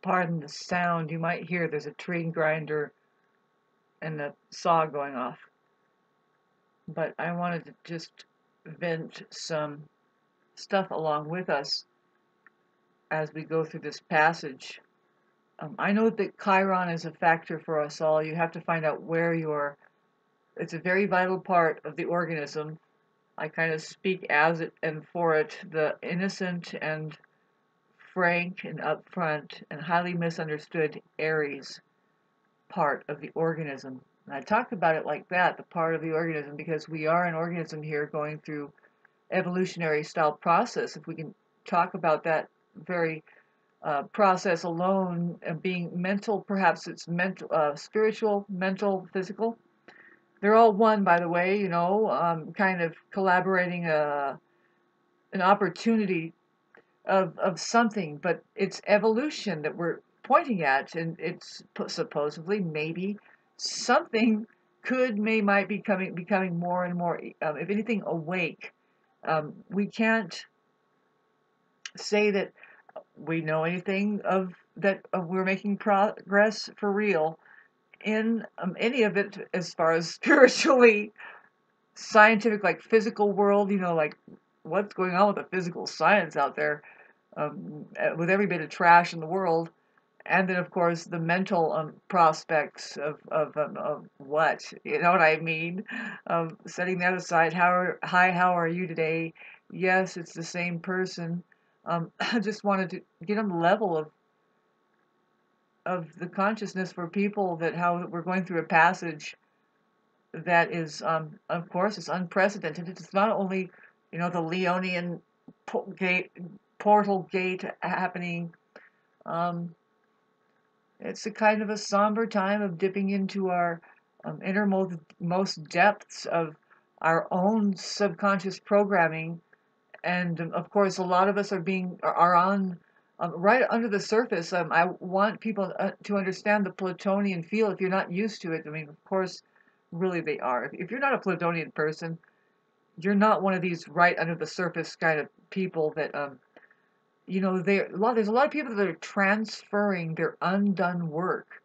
pardon the sound you might hear. There's a tree grinder and a saw going off. But I wanted to just vent some stuff along with us as we go through this passage. I know that Chiron is a factor for us all. You have to find out where you're. It's a very vital part of the organism. I kind of speak as it and for it, the innocent and frank and upfront and highly misunderstood Aries part of the organism. And I talk about it like that, the part of the organism, because we are an organism here going through evolutionary style process. If we can talk about that very process alone, being mental, perhaps it's mental, spiritual, mental, physical. They're all one, by the way, you know, kind of collaborating an opportunity of something, but it's evolution that we're pointing at, and it's supposedly maybe something might be becoming more and more, if anything, awake. We can't say that we know anything of that we're making progress for real in any of it as far as spiritually, scientific, like physical world, you know, like what's going on with the physical science out there, with every bit of trash in the world. And then, of course, the mental prospects of what, you know what I mean? Setting that aside, how are you today? Yes, it's the same person. I just wanted to get on the level of the consciousness for people that how we're going through a passage that is, of course, it's unprecedented. It's not only, you know, the Leonian portal gate happening. It's a kind of a somber time of dipping into our innermost depths of our own subconscious programming, and of course, a lot of us are on right under the surface. I want people to understand the Plutonian feel. If you're not used to it, I mean, of course, really they are. If you're not a Plutonian person, you're not one of these right under the surface kind of people that you know, there's a lot of people that are transferring their undone work,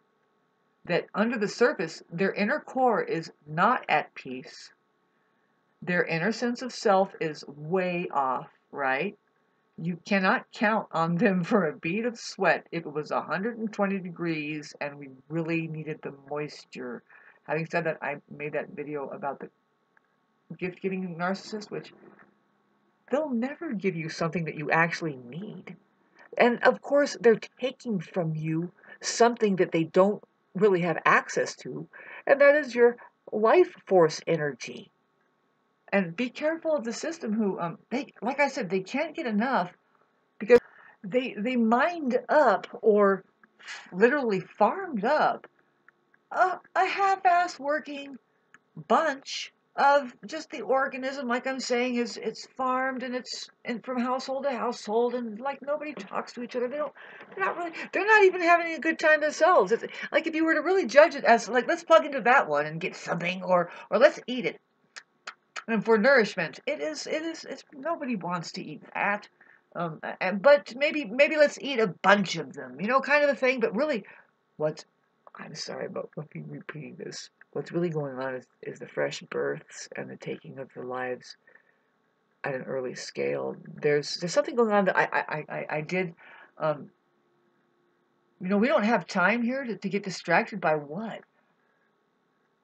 that under the surface, their inner core is not at peace. Their inner sense of self is way off, right? You cannot count on them for a bead of sweat if it was 120 degrees and we really needed the moisture. Having said that, I made that video about the gift-giving narcissist, which they'll never give you something that you actually need. And of course, they're taking from you something that they don't really have access to, and that is your life force energy. And be careful of the system who, like I said, they can't get enough because they mined up or literally farmed up a half-ass working bunch of just the organism, like I'm saying, is it's farmed and it's and from household to household, and like nobody talks to each other. They're not even having a good time themselves. It's like if you were to really judge it as like, let's plug into that one and get something, or let's eat it. And for nourishment, it's nobody wants to eat that. But maybe let's eat a bunch of them, you know, kind of a thing. But really, what's I'm sorry about repeating this. What's really going on is the fresh births and the taking of the lives at an early scale. There's something going on that I did. Um, you know, we don't have time here to get distracted by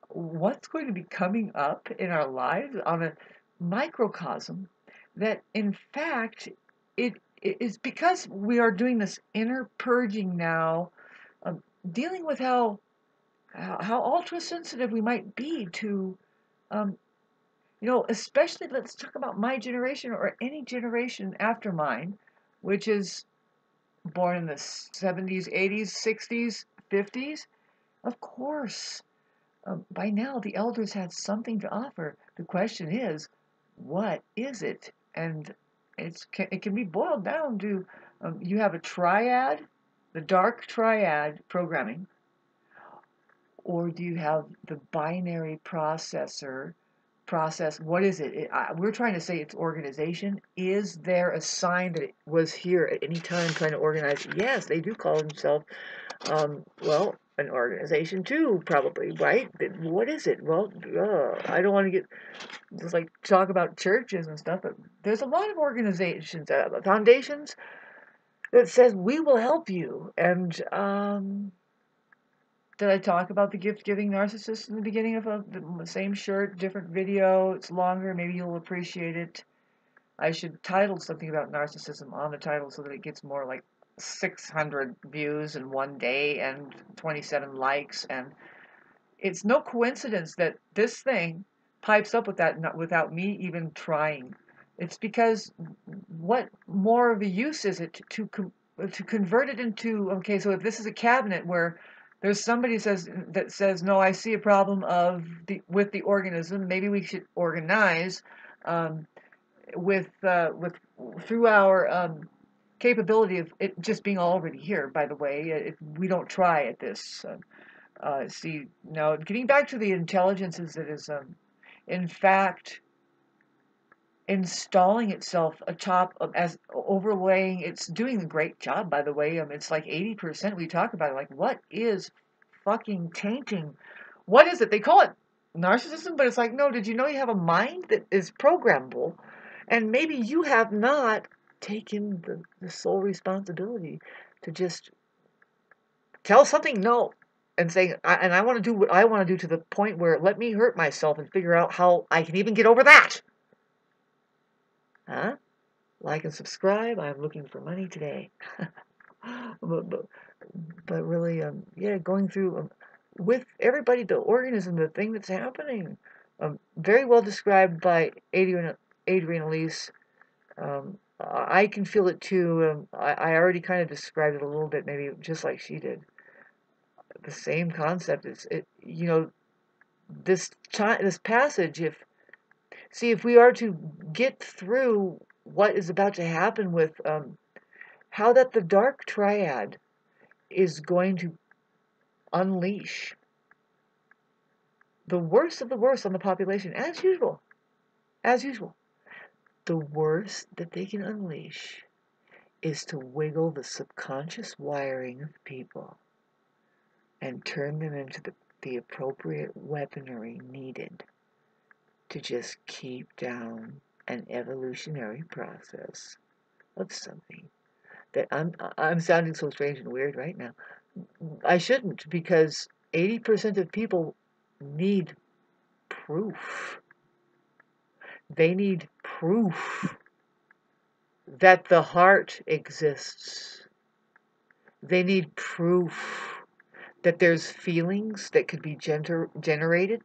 what's going to be coming up in our lives on a microcosm that, in fact, it is because we are doing this inner purging now, dealing with how ultra sensitive we might be to, you know, especially let's talk about my generation or any generation after mine, which is born in the 70s, 80s, 60s, 50s. Of course, by now the elders had something to offer. The question is, what is it? And it can be boiled down to you have a triad, the dark triad programming, or do you have the binary processor process. What is it? We're trying to say it's organization. Is there a sign that it was here at any time trying to organize? Yes, they do call themselves, well, an organization too, probably, right? What is it? Well, I don't want to get just like talk about churches and stuff, but there's a lot of organizations, foundations that says we will help you. And did I talk about the gift-giving narcissist in the beginning of the same shirt, different video? It's longer. Maybe you'll appreciate it. I should title something about narcissism on the title so that it gets more like 600 views in one day and 27 likes. And it's no coincidence that this thing pipes up with that without me even trying. It's because what more of a use is it to convert it into, okay, so if this is a cabinet where there's somebody that says, no, I see a problem with the organism, maybe we should organize with through our capability of it just being already here, by the way, if we don't try at this. See, now getting back to the intelligences that is, in fact, installing itself atop of, as overlaying, it's doing a great job, by the way. It's like 80%. We talk about it, like, what is fucking tainting? What is it? They call it narcissism, but it's like, no, did you know you have a mind that is programmable? And maybe you have not taken the sole responsibility to just tell something no and saying, I want to do what I want to do to the point where let me hurt myself and figure out how I can even get over that. Huh? Like and subscribe. I'm looking for money today. but really, yeah, going through with everybody, the organism, the thing that's happening. Very well described by Adrian Elise. I can feel it too. I already kind of described it a little bit, maybe just like she did. The same concept. This passage. If we are to get through what is about to happen with how that the dark triad is going to unleash the worst of the worst on the population, as usual. The worst that they can unleash is to wiggle the subconscious wiring of people and turn them into the appropriate weaponry needed to just keep down an evolutionary process of something that I'm sounding so strange and weird right now. I shouldn't, because 80% of people need proof. They need proof that the heart exists. They need proof that there's feelings that could be generated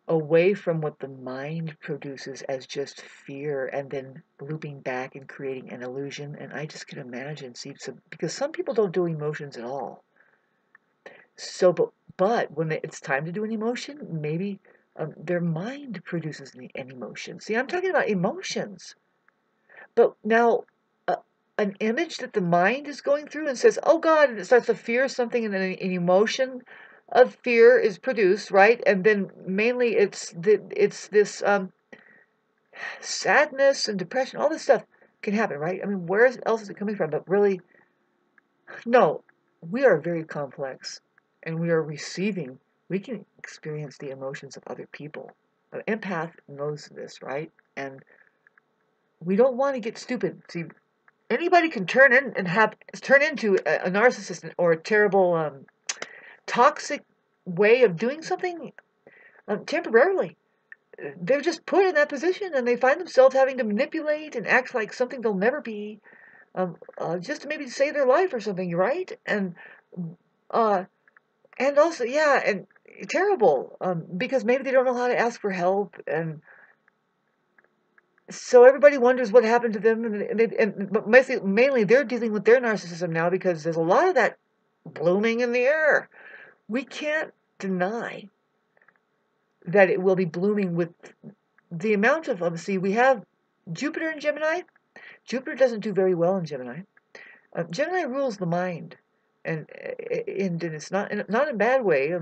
away from what the mind produces as just fear, and then looping back and creating an illusion. And I just can imagine, because some people don't do emotions at all. So, but when it's time to do an emotion, maybe their mind produces an emotion. See, I'm talking about emotions. But now, an image that the mind is going through and says, oh God, and it starts to fear something, and then an emotion of fear is produced, right? And then mainly it's this sadness and depression, all this stuff can happen, right? I mean, where else is it coming from? But really, no, we are very complex, and we are receiving. We can experience the emotions of other people. An empath knows this, right? And we don't want to get stupid. See, anybody can turn into a narcissist or a terrible, toxic way of doing something temporarily. They're just put in that position, and they find themselves having to manipulate and act like something they'll never be, just to maybe save their life or something, right? And also, yeah, and terrible, because maybe they don't know how to ask for help, and so everybody wonders what happened to them, but mainly they're dealing with their narcissism now, because there's a lot of that blooming in the air. We can't deny that it will be blooming with the amount of, see, we have Jupiter in Gemini. Jupiter doesn't do very well in Gemini. Gemini rules the mind, and it's not in a bad way.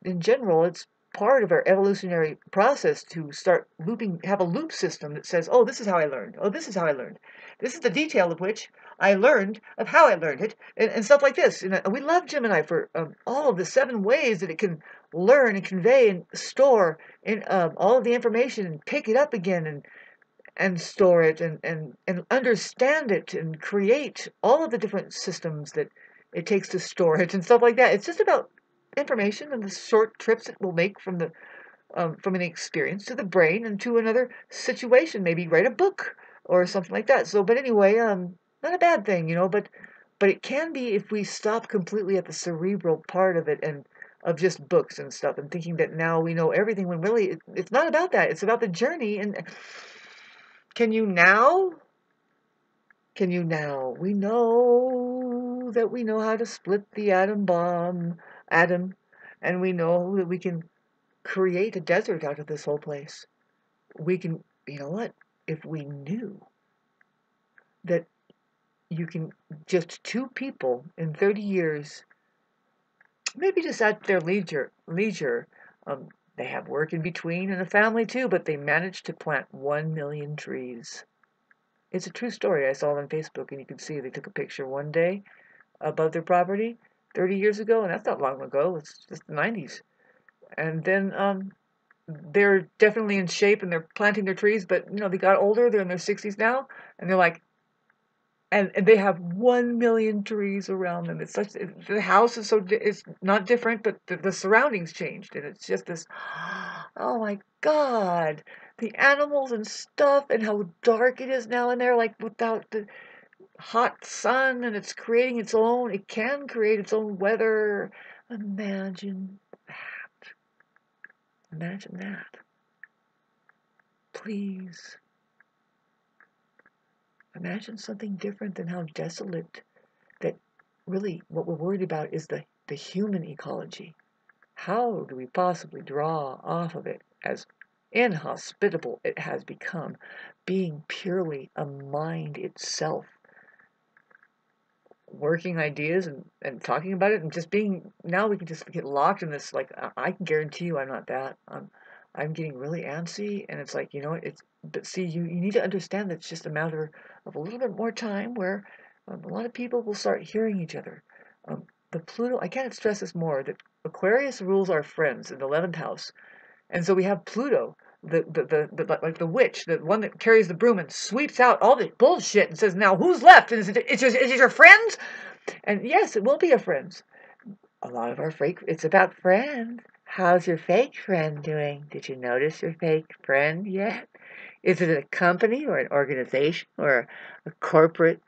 In general, it's part of our evolutionary process to start looping, have a loop system that says, oh, this is how I learned. Oh, this is how I learned. This is the detail of which I learned of how I learned it, and stuff like this. And we love Gemini for all of the 7 ways that it can learn and convey and store in all of the information and pick it up again and store it and understand it and create all of the different systems that it takes to store it and stuff like that. It's just about information and the short trips it will make from an experience to the brain and to another situation. Maybe write a book or something like that. So, but anyway, not a bad thing, but it can be if we stop completely at the cerebral part of it and of just books and stuff and thinking that now we know everything when really it's not about that. It's about the journey. And can you now? We know that we know how to split the atom, and we know that we can create a desert out of this whole place. We can, you know what? If we knew that you can, just 2 people in 30 years, maybe just at their leisure, they have work in between and a family too, but they managed to plant 1 million trees. It's a true story. I saw it on Facebook, and you can see they took a picture one day above their property 30 years ago, and that's not long ago. It's just the 90s. And then they're definitely in shape, and they're planting their trees, but, they got older. They're in their 60s now, and they're like, and they have 1 million trees around them. It's such, the house is it's not different, but the surroundings changed, and it's just this, oh my God. The animals and stuff, and how dark it is now in there, like without the hot sun, and it can create its own weather. Imagine that. Imagine that. Please. Imagine something different than how desolate, that really what we're worried about is the human ecology. How do we possibly draw off of it as inhospitable it has become, being purely a mind itself, working ideas and talking about it, and just being, now we can just get locked in this, like, I can guarantee you I'm not that. I'm getting really antsy, and it's like, but see, you need to understand that it's just a matter of a little bit more time where a lot of people will start hearing each other. The Pluto, I can't stress this more, that Aquarius rules our friends in the 11th house. And so we have Pluto, like the witch, the one that carries the broom and sweeps out all this bullshit and says, now who's left? And is it your friends? And yes, it will be your friends. A lot of our fake, it's about friends. How's your fake friend doing? Did you notice your fake friend yet? Is it a company or an organization or a corporate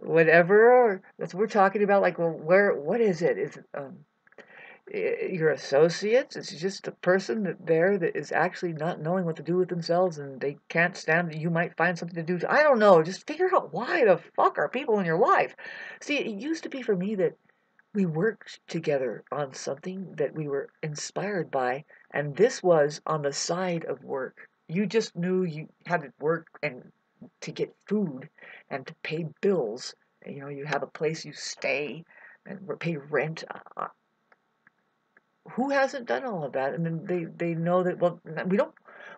whatever? Or that's what we're talking about. Like, well, what is it? Is it your associates? It's just a person that is actually not knowing what to do with themselves, and they can't stand that you might find something to do. I don't know. Just figure out why the fuck are people in your life. See, it used to be for me that we worked together on something that we were inspired by, and this was on the side of work. You just knew you had to work and to get food and to pay bills. You have a place you stay and pay rent. Who hasn't done all of that? And then they know that, well,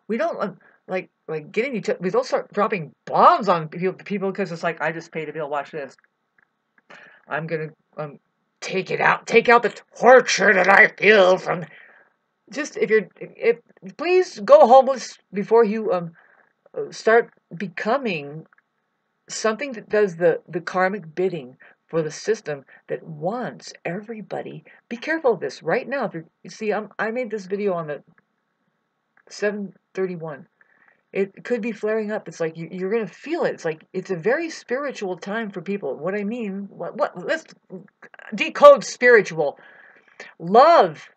we don't like getting each other. We don't start dropping bombs on people because it's like, I just paid a bill. Watch this. I'm gonna take out the torture that I feel from. Just if please go homeless before you start becoming something that does the karmic bidding for the system that wants everybody. Be careful of this right now. If you see, I made this video on the 731. It could be flaring up. It's like you're gonna feel it. It's like it's a very spiritual time for people. What I mean, let's decode spiritual. Love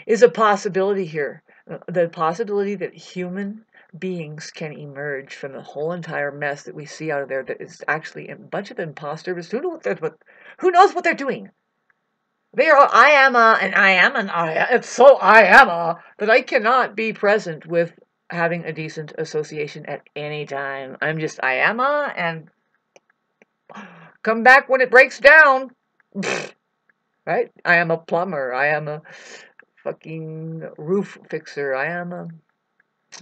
is a possibility here. The possibility that human beings can emerge from the whole entire mess that we see out of there, that is actually a bunch of imposters. Who knows what they're doing? They are I am and I am and it's so I am that I cannot be present with having a decent association at any time. I'm just I am and come back when it breaks down. Right? I am a plumber. I am a fucking roof fixer. I am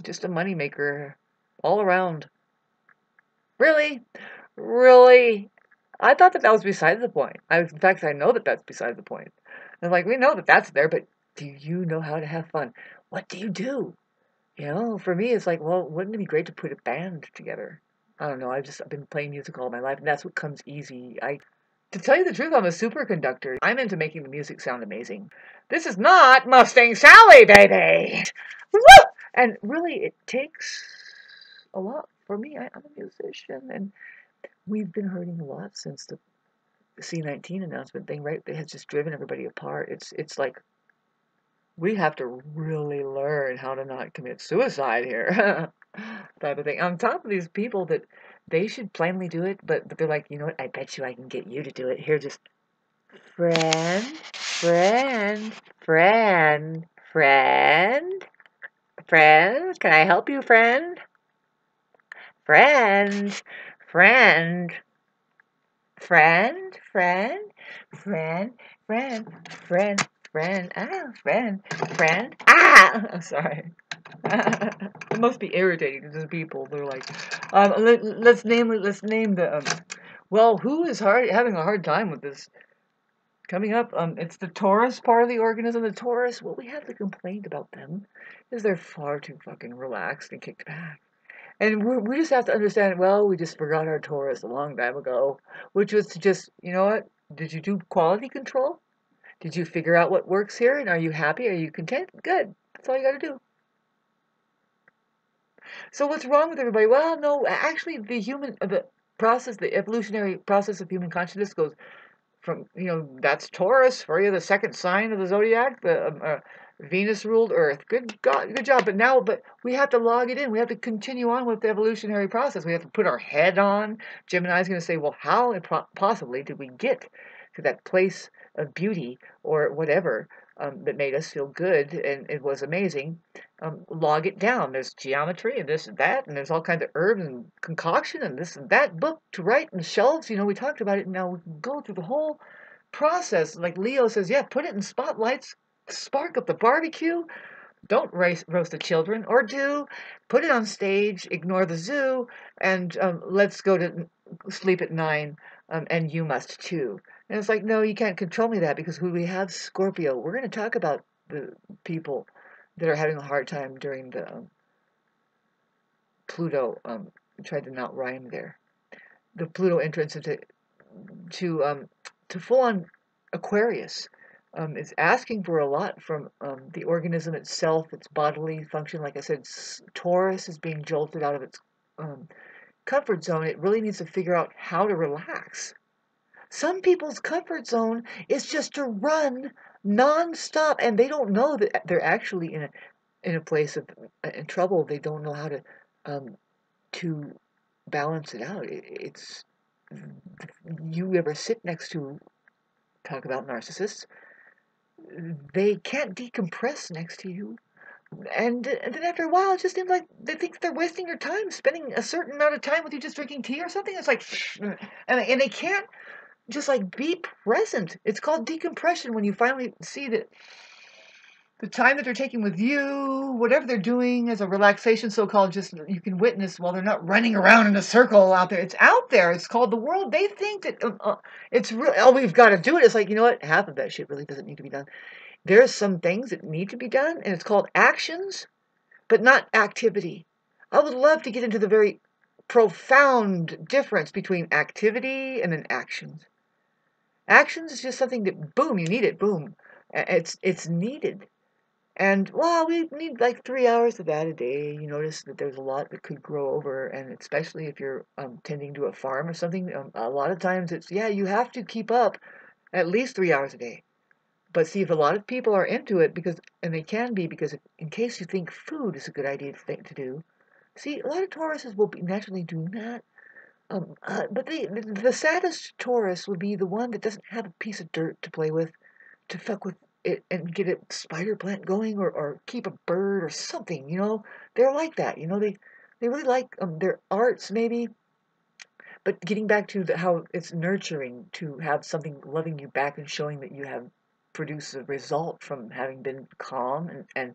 just a moneymaker all around. Really? Really? I thought that was beside the point. In fact, I know that that's beside the point. And like, we know that that's there, but do you know how to have fun? What do you do? You know, for me, it's like, well, wouldn't it be great to put a band together? I don't know. I've been playing music all my life, and that's what comes easy. To tell you the truth, I'm a superconductor. I'm into making the music sound amazing. This is not Mustang Sally, baby! Woo! And really, it takes a lot for me. I'm a musician, and we've been hurting a lot since the C-19 announcement thing, right? It has just driven everybody apart. It's like we have to really learn how to not commit suicide here, type of thing. On top of these people that they should plainly do it, but they're like, you know what? I bet you I can get you to do it. Here, just friend, friend, friend, friend, friend. Can I help you, friend? Friend, friend. Friend, friend, friend, friend, friend, friend, friend. I'm sorry. It must be irritating to people. They're like, let's name the. Well, who is having a hard time with this? Coming up, it's the Taurus part of the organism. The Taurus. What we have to complain about them is they're far too fucking relaxed and kicked back. And we just have to understand, well, we just forgot our Taurus a long time ago, which was to just, you know what? Did you do quality control? Did you figure out what works here? And are you happy? Are you content? Good. That's all you got to do. So what's wrong with everybody? Well, no, actually, the evolutionary process of human consciousness goes from, that's Taurus for you, the second sign of the zodiac, the Venus ruled Earth. Good God, good job. But we have to log it in. We have to continue on with the evolutionary process. We have to put our head on. Gemini's going to say, well, how possibly did we get to that place of beauty or whatever that made us feel good and it was amazing? Log it down. There's geometry and this and that, and there's all kinds of herbs and concoction and this and that book to write and shelves. We talked about it, and now we can go through the whole process. Like Leo says, yeah, put it in spotlights, spark up the barbecue. Don't roast the children, or do. Put it on stage, ignore the zoo, and let's go to sleep at 9, and you must too. And it's like, no, you can't control me that, because we have Scorpio. We're going to talk about the people that are having a hard time during the Pluto. Tried to not rhyme there. The Pluto entrance to full on Aquarius. Is asking for a lot from the organism itself, its bodily function. Like I said, Taurus is being jolted out of its comfort zone. It really needs to figure out how to relax. Some people's comfort zone is just to run nonstop, and they don't know that they're actually in a place of in trouble. They don't know how to balance it out. It's you ever sit next to, talk about narcissists, they can't decompress next to you. And then after a while, it just seems like they think they're wasting your time, spending a certain amount of time with you just drinking tea or something. It's like, and they can't just like be present. It's called decompression when you finally see that the time that they're taking with you, whatever they're doing as a relaxation, so-called, just you can witness while they're not running around in a circle out there. It's out there. It's called the world. They think that it's real. Oh, we've got to do it. It's like, you know what? Half of that shit really doesn't need to be done. There's some things that need to be done, and it's called actions, but not activity. I would love to get into the very profound difference between activity and then actions. Actions is just something that, boom, you need it, boom. It's needed. And, well, we need like 3 hours of that a day. You notice that there's a lot that could grow over, and especially if you're tending to a farm or something, a lot of times it's, yeah, you have to keep up at least 3 hours a day. But see, if a lot of people are into it, and they can be, because in case you think food is a good idea to do, see, a lot of Tauruses will be naturally doing that. But the saddest Taurus would be the one that doesn't have a piece of dirt to play with, to fuck with it and get a spider plant going, or keep a bird or something. They're like that. They really like their arts maybe, but getting back to how it's nurturing to have something loving you back and showing that you have produce a result from having been calm and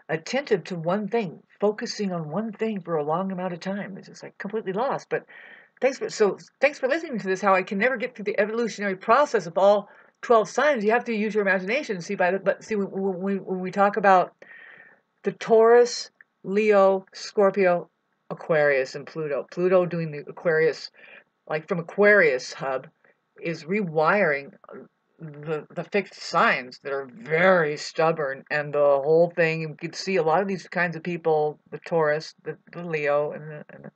attentive to one thing, focusing on one thing for a long amount of time. It's just like completely lost. But thanks for listening to this. How I can never get through the evolutionary process of all 12 signs. You have to use your imagination. See but see when we talk about the Taurus, Leo, Scorpio, Aquarius, and Pluto. Pluto doing the Aquarius, like from Aquarius hub, is rewiring the fixed signs that are very stubborn, and the whole thing. You can see a lot of these kinds of people, the Taurus, the Leo, and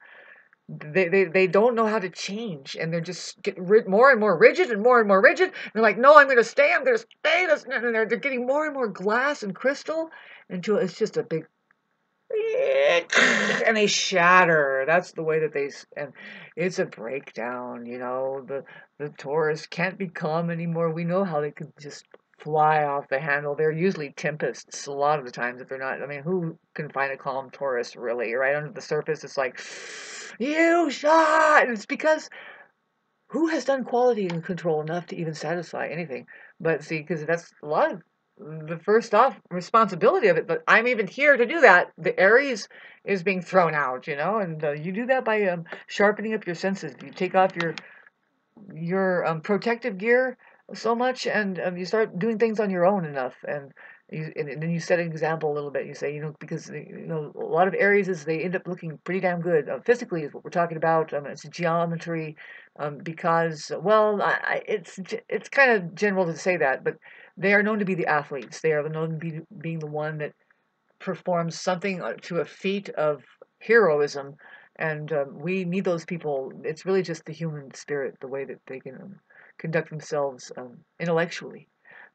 they don't know how to change, and they're just getting more and more rigid and more rigid. And they're like, no, I'm going to stay. And they're getting more and more glass and crystal until it's just a big and they shatter. That's the way that and it's a breakdown. The Taurus can't be calm anymore. We know how they could just fly off the handle. They're usually tempests a lot of the times. If they're not, I mean, who can find a calm Taurus, really? Right under the surface, it's like, you shot. And it's because who has done quality and control enough to even satisfy anything? But see, because that's a lot of the first off responsibility of it. But I'm even here to do that. The Aries is being thrown out, and you do that by sharpening up your senses. You take off your protective gear so much, and you start doing things on your own enough, and then you set an example a little bit. You say, because a lot of Aries is they end up looking pretty damn good physically is what we're talking about. It's geometry, because it's kind of general to say that, but they are known to be the athletes. They are known to be being the one that performs something to a feat of heroism, and we need those people. It's really just the human spirit, the way that they can conduct themselves intellectually.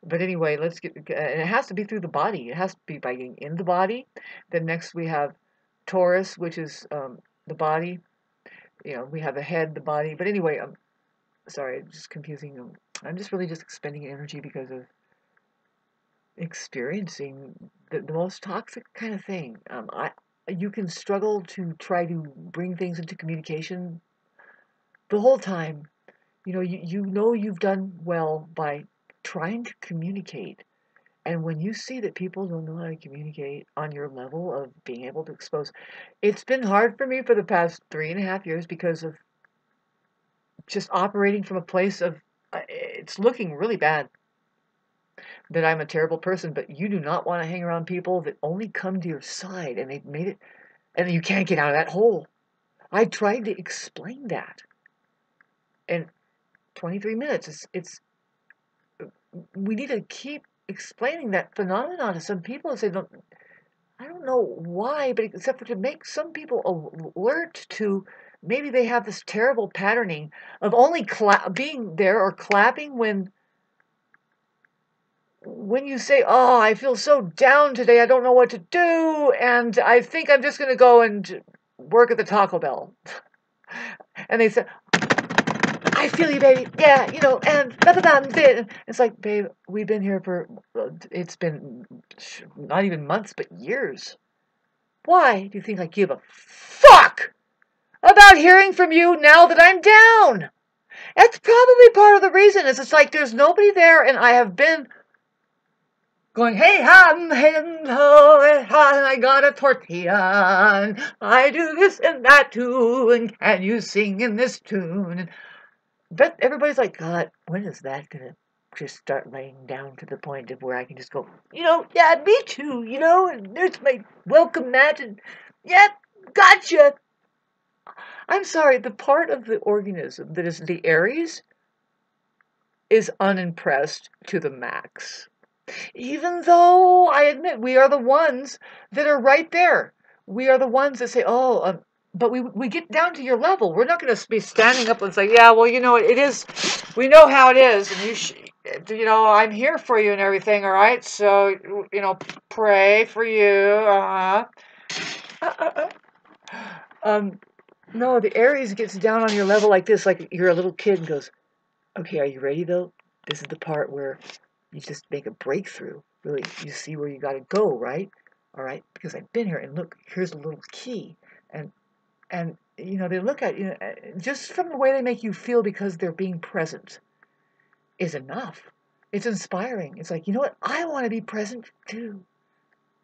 But anyway, let's get. And it has to be through the body. It has to be by getting in the body. Then next we have Taurus, which is the body. We have the head, the body. But anyway, sorry, just confusing. I'm just really just expending energy because of experiencing the most toxic kind of thing. You can struggle to try to bring things into communication the whole time. You've done well by trying to communicate. And when you see that people don't know how to communicate on your level of being able to expose, it's been hard for me for the past 3.5 years because of just operating from a place of, it's looking really bad that I'm a terrible person, but you do not want to hang around people that only come to your side and they've made it, and you can't get out of that hole. I tried to explain that. And 23 minutes, we need to keep explaining that phenomenon to some people and say, no, I don't know why, but except for to make some people alert to maybe they have this terrible patterning of only being there or clapping when you say, oh, I feel so down today, I don't know what to do, and I think I'm just going to go and work at the Taco Bell. And they say, I feel you, baby. Yeah, and it's like, babe, we've been here it's been not even months, but years. Why do you think I give a fuck about hearing from you now that I'm down? That's probably part of the reason. It's like there's nobody there, and I have been going, hey, and I got a tortilla, and I do this and that too, and can you sing in this tune? But everybody's like, God, when is that going to just start laying down to the point of where I can just go, yeah, me too, and there's my welcome mat, and yeah, gotcha. I'm sorry, the part of the organism that is the Aries is unimpressed to the max. Even though I admit we are the ones that are right there. We are the ones that say, but we get down to your level. We're not going to be standing up and say, yeah, well, it is, we know how it is, and I'm here for you and everything, all right? So, pray for you. No, the Aries gets down on your level like this, like you're a little kid and goes, okay, are you ready, though? This is the part where you just make a breakthrough. Really, you see where you got to go, right? All right, because I've been here, and look, here's a little key. And they look at you, just from the way they make you feel because they're being present is enough. It's inspiring. It's like, you know what? I want to be present too.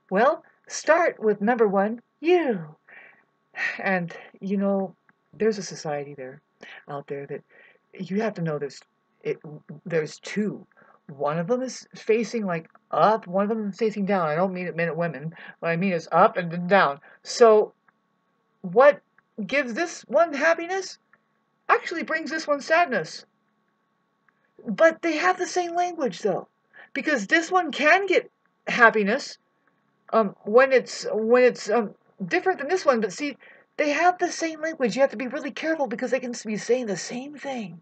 Well, start with number one, you. And, there's a society out there that you have to know there's two. One of them is facing like up, one of them is facing down. I don't mean it men and women. What I mean is up and then down. So what gives this one happiness actually brings this one sadness. But they have the same language though. Because this one can get happiness when it's different than this one, but see, they have the same language. You have to be really careful because they can be saying the same thing.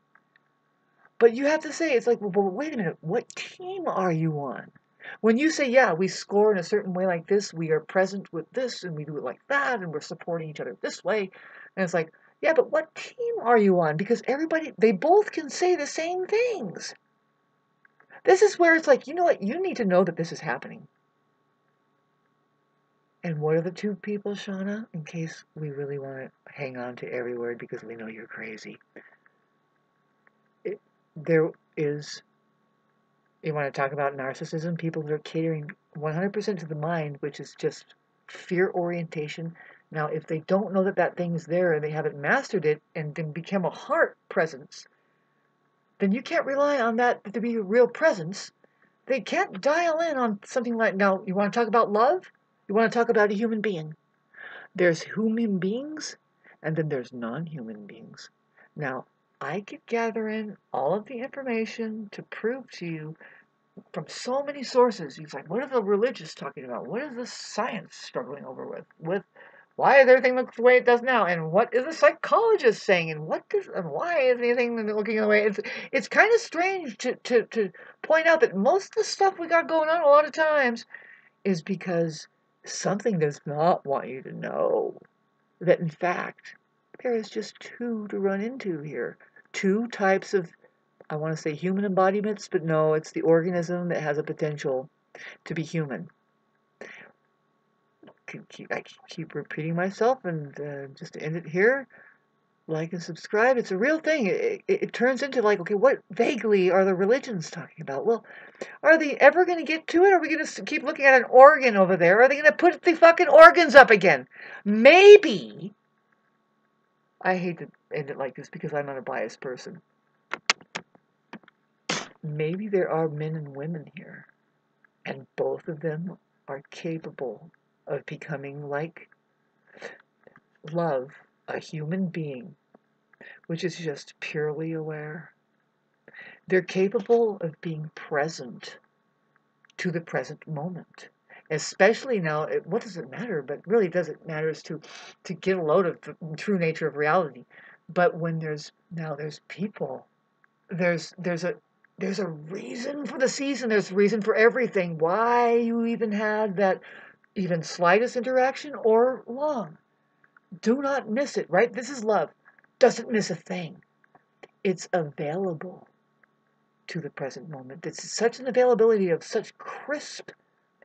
But you have to say, it's like, well, wait a minute, what team are you on? When you say, yeah, we score in a certain way like this, we are present with this, and we do it like that, and we're supporting each other this way, and it's like, yeah, but what team are you on? Because they both can say the same things. This is where it's like, you know what, you need to know that this is happening. And what are the two people, Shauna? In case we really want to hang on to every word because we know you're crazy. There is, you want to talk about narcissism, people that are catering 100% to the mind, which is just fear orientation. Now, if they don't know that that thing is there and they haven't mastered it and then become a heart presence, then you can't rely on that to be a real presence. They can't dial in on something like, now, you want to talk about love? You want to talk about a human being? There's human beings, and then there's non-human beings. Now, I could gather in all of the information to prove to you from so many sources. He's like, what are the religious talking about? What is the science struggling over with why does everything look the way it does now? And what is the psychologist saying? And why is anything looking the way it's kind of strange to point out that most of the stuff we got going on a lot of times is because something does not want you to know that, in fact, there is just two to run into here. Two types of, I want to say human embodiments, but no, it's the organism that has a potential to be human. I keep repeating myself, and just to end it here, like and subscribe. It's a real thing. It turns into like, okay, what vaguely are the religions talking about? Well, are they ever going to get to it? Are we going to keep looking at an organ over there? Are they going to put the fucking organs up again? Maybe. I hate to end it like this because I'm not a biased person. Maybe there are men and women here, and both of them are capable of becoming like love, a human being, which is just purely aware. They're capable of being present to the present moment. Especially now, what does it matter? But really does it matter is to get a load of the true nature of reality. But when there's people, there's a reason for the season, there's a reason for everything. Why you even had that even slightest interaction or long. Do not miss it, right? This is love. Doesn't miss a thing. It's available to the present moment. It's such an availability of such crisp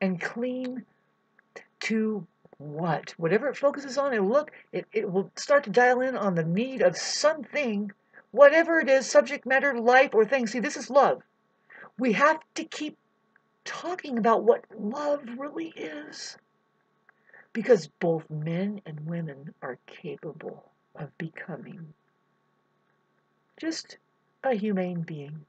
and clean to what? Whatever it focuses on, it will start to dial in on the need of something, whatever it is, subject matter, life, or thing. See, this is love. We have to keep talking about what love really is. Because both men and women are capable of becoming just a humane being.